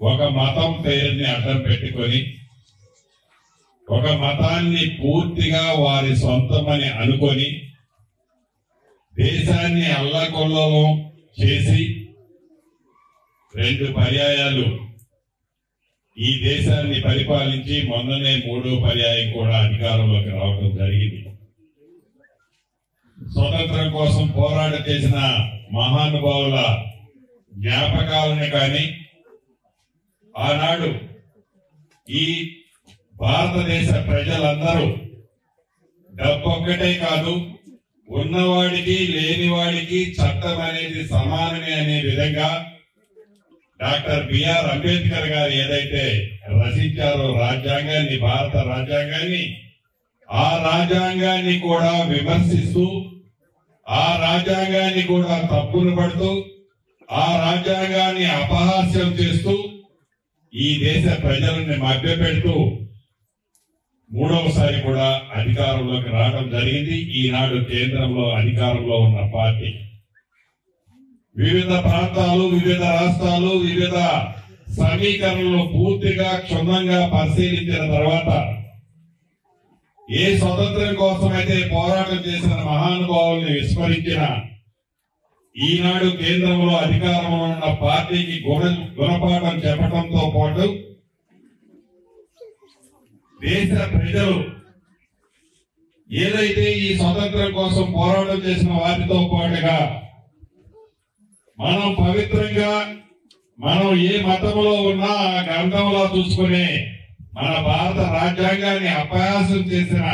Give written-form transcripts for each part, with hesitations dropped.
ఒక మతం పేరుని అడ్డం పెట్టుకొని ఒక మతాన్ని పూర్తిగా వారి సొంతమని అనుకొని దేశాన్ని అల్లకొల్లోలం చేసి 2 పర్యాయాలు ఈ దేశాన్ని పరిపాలించి మొన్ననే 3వ పర్యాయం కూడా అధికారంలోకి రావడం జరిగింది. స్వతంత్రం కోసం పోరాట చేసిన మహానుభావుల జ్ఞాపకాలను కానీ ఆనాడు ఈ భారతదేశ ప్రజలందరూ డబ్బొక్కటే కాదు, ఉన్నవాడికి లేనివాడికి చట్టం అనేది సమానమే అనే విధంగా డాక్టర్ బిఆర్ అంబేద్కర్ గారు ఏదైతే రచించారో రాజ్యాంగాన్ని, భారత రాజ్యాంగాన్ని, ఆ రాజ్యాంగాన్ని కూడా విమర్శిస్తూ, ఆ రాజ్యాంగాన్ని కూడా తప్పులు పడుతూ, ఆ రాజ్యాంగాన్ని అపహాస్యం చేస్తూ ఈ దేశ ప్రజలని మభ్యపెడుతూ 3వసారి కూడా అధికారంలోకి రావడం జరిగింది. ఈనాడు కేంద్రంలో అధికారంలో ఉన్న పార్టీ వివిధ ప్రాంతాలు, వివిధ రాష్ట్రాలు, వివిధ సమీకరణలు పూర్తిగా క్షుణ్ణంగా పరిశీలించిన తర్వాత ఏ స్వతంత్రం కోసమైతే పోరాటం చేసిన మహానుభావుల్ని విస్మరించిన ఈనాడు కేంద్రంలో అధికారంలో ఉన్న పార్టీకి గుణపాఠం చెప్పడంతో పాటు దేశ ప్రజలు ఏదైతే ఈ స్వతంత్రం కోసం పోరాటం చేసిన వారితో పాటుగా మనం పవిత్రంగా మనం ఏ మతంలో ఉన్నా ఆ గ్రంథంలో చూసుకునే మన భారత రాజ్యాంగాన్ని అపహాస్యం చేసిన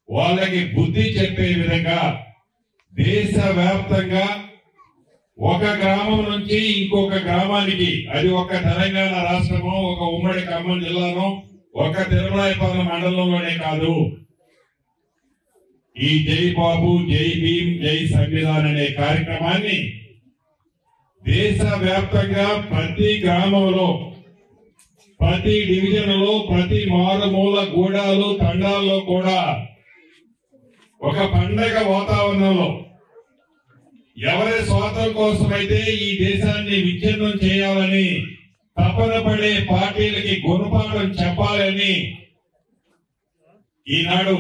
వాళ్ళకి బుద్ధి చెప్పే విధంగా దేశవ్యాప్తంగా ఒక గ్రామం నుంచి ఇంకొక గ్రామానికి, అది ఒక తెలంగాణ రాష్ట్రమో, ఒక ఉమ్మడి ఖమ్మం జిల్లానో, ఒక తిరుమలాయపాలెం మండలంలోనే కాదు, ఈ జై బాబు, జై భీమ్, జై సంవిధాన్ అనే కార్యక్రమాన్ని దేశవ్యాప్తంగా ప్రతి గ్రామంలో, ప్రతి డివిజన్లో, ప్రతి మారుమూల గూడాలు, తండాల్లో కూడా ఒక పండగ వాతావరణంలో ఎవరి స్వార్థం కోసమైతే ఈ దేశాన్ని విచ్ఛిన్నం చేయాలని తపన పడే పార్టీలకి గుణపాఠం చెప్పాలని ఈనాడు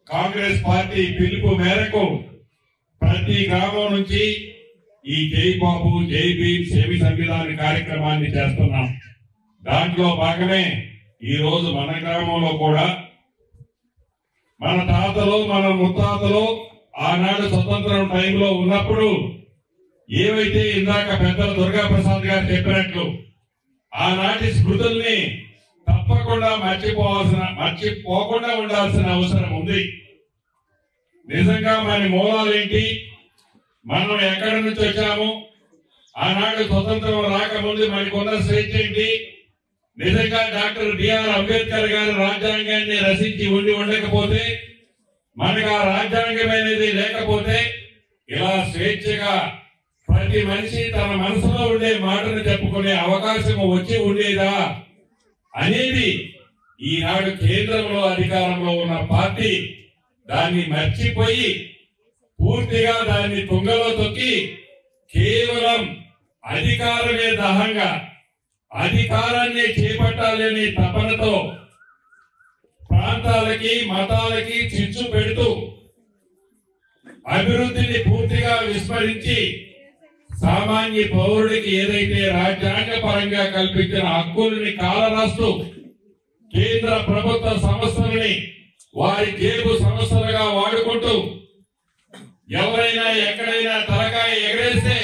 కాంగ్రెస్ పార్టీ పిలుపు మేరకు ప్రతి గ్రామం నుంచి ఈ జై బాబు, జై భీమ్, సేవి సంవిధాన కార్యక్రమాన్ని చేస్తున్నాం. దాంట్లో భాగమే ఈ రోజు మన గ్రామంలో కూడా మన తాతలు, మన ముత్తాతలు ఆనాడు స్వతంత్రం టైంలో ఉన్నప్పుడు ఏవైతే ఇందాక పెద్దలు దుర్గా ప్రసాద్ గారు చెప్పినట్లు ఆనాటి స్మృతుల్ని తప్పకుండా మర్చిపోకుండా ఉండాల్సిన అవసరం ఉంది. నిజంగా మన మూలాలేంటి, మనం ఎక్కడి నుంచి వచ్చాము, ఆనాడు స్వతంత్రం రాకముందు మనకున్న స్వేచ్ఛ ఏంటి, నిజంగా డాక్టర్ బిఆర్ అంబేద్కర్ గారు రాజ్యాంగాన్ని రచించి ఉండకపోతే, మనకు ఆ రాజ్యాంగం అనేది లేకపోతే ఇలా స్వేచ్ఛగా ప్రతి మనిషి తన మనసులో ఉండే మాటను చెప్పుకునే అవకాశం వచ్చి ఉండేదా అనేది ఈనాడు కేంద్రంలో అధికారంలో ఉన్న పార్టీ దాన్ని మర్చిపోయి పూర్తిగా దాన్ని తుంగలో తొక్కి కేవలం అధికారమే దహంగా అధికారాన్ని చేపట్టాలని తపనతో ప్రాంతాలకి, మతాలకి చిచ్చు పెడుతూ అభివృద్ధిని పూర్తిగా విస్మరించి సామాన్య పౌరుడికి ఏదైతే రాజ్యాంగ పరంగా కల్పించిన హక్కుల్ని కాలరాస్తూ కేంద్ర ప్రభుత్వ సంస్థలని వారి జేబు సంస్థలుగా వాడుకుంటూ ఎవరైనా ఎక్కడైనా తలకాయ ఎగరేస్తే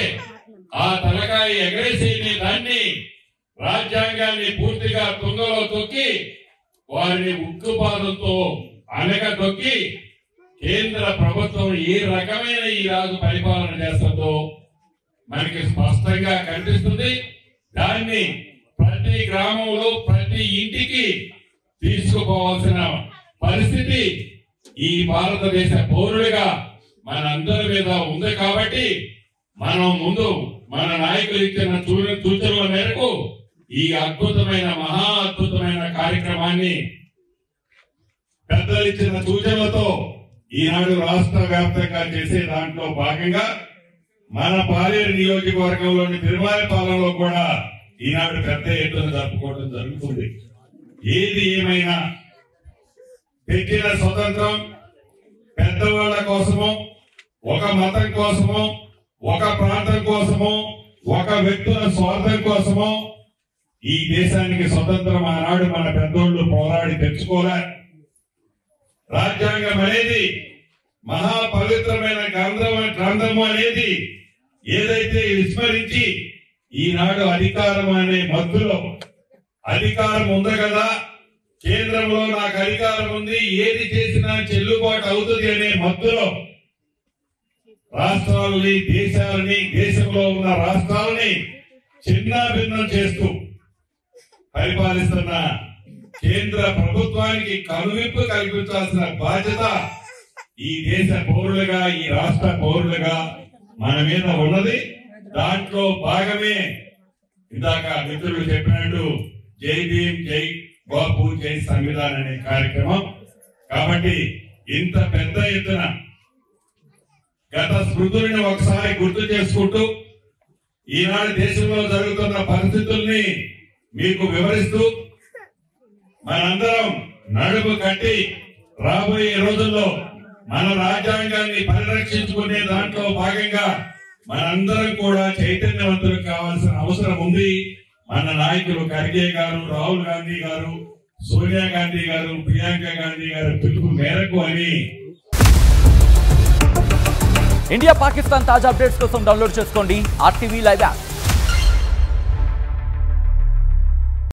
ఆ తలకాయ ఎగరేసే దాన్ని రాజ్యాంగాన్ని పూర్తిగా తుంగలో తొక్కి వారిని ఉక్కుపాదంతో అనగదొక్కి కేంద్ర ప్రభుత్వం ఏ రకమైన ఈ రాజు పరిపాలన చేస్తుందో మనకి స్పష్టంగా కనిపిస్తుంది. దాన్ని ప్రతి గ్రామంలో, ప్రతి ఇంటికి తీసుకుపోవాల్సిన పరిస్థితి ఈ భారతదేశ పౌరుడిగా మనందరి మీద ఉంది. కాబట్టి మనం ముందు మన నాయకులు ఇచ్చిన సూచనల మేరకు ఈ అద్భుతమైన, మహా అద్భుతమైన కార్యక్రమాన్ని పెద్దలు ఇచ్చిన సూచనలతో ఈనాడు రాష్ట్ర వ్యాప్తంగా చేసే దాంట్లో భాగంగా మన పాలేరు నియోజకవర్గంలోని తిరుమలాయపాలెంలో కూడా ఈనాడు పెద్ద ఎత్తున జరుపుకోవడం జరుగుతుంది. ఏది ఏమైనా పెట్టిన స్వతంత్రం పెద్దవాళ్ళ కోసమో, ఒక మతం కోసమో, ఒక ప్రాంతం కోసమో, ఒక వ్యక్తుల స్వార్థం కోసమో ఈ దేశానికి స్వతంత్రం ఆనాడు మన పెద్దోళ్ళు పోరాడి తెచ్చుకోలే. రాజ్యాంగం అనేది మహాపవిత్రమైన గ్రంథము అనేది ఏదైతే విస్మరించి ఈనాడు అధికారం అనే మత్తులో అధికారం ఉంది కదా, కేంద్రంలో నాకు అధికారం ఉంది, ఏది చేసినా చెల్లుబాటు అవుతుంది అనే మత్తులో రాష్ట్రాలని, దేశాలని, దేశంలో ఉన్న రాష్ట్రాలని చిన్నాభిన్నం చేస్తూ పరిపాలిస్తున్న కేంద్ర ప్రభుత్వానికి కనువిప్పు కల్పించాల్సిన బాధ్యత ఈ దేశ పౌరులుగా, ఈ రాష్ట్ర పౌరులుగా మన మీద ఉన్నది. దాంట్లో భాగమే ఇందాక మిత్రులు చెప్పినట్టు జై భీమ్, జై బాపు, జై సంవిధాన్ అనే కార్యక్రమం. కాబట్టి ఇంత పెద్ద ఎత్తున గత స్మృతులను ఒకసారి గుర్తు చేసుకుంటూ ఈనాడు దేశంలో జరుగుతున్న పరిస్థితుల్ని మీకు వివరిస్తూ మనందరం నడుము కట్టి రాబోయే రోజుల్లో మన రాజ్యాంగాన్ని పరిరక్షించుకునే దాంట్లో భాగంగా మనందరం కూడా చైతన్యవంతులు కావాల్సిన అవసరం ఉంది. మన నాయకులు ఖర్గే గారు, రాహుల్ గాంధీ గారు, సోనియా గాంధీ గారు, ప్రియాంక గాంధీ గారు పిలుపు మేరకు అని. ఇండియా పాకిస్తాన్ తాజా అప్డేట్స్ కోసం డౌన్లోడ్ చేసుకోండి RTV లైవ్ యాప్.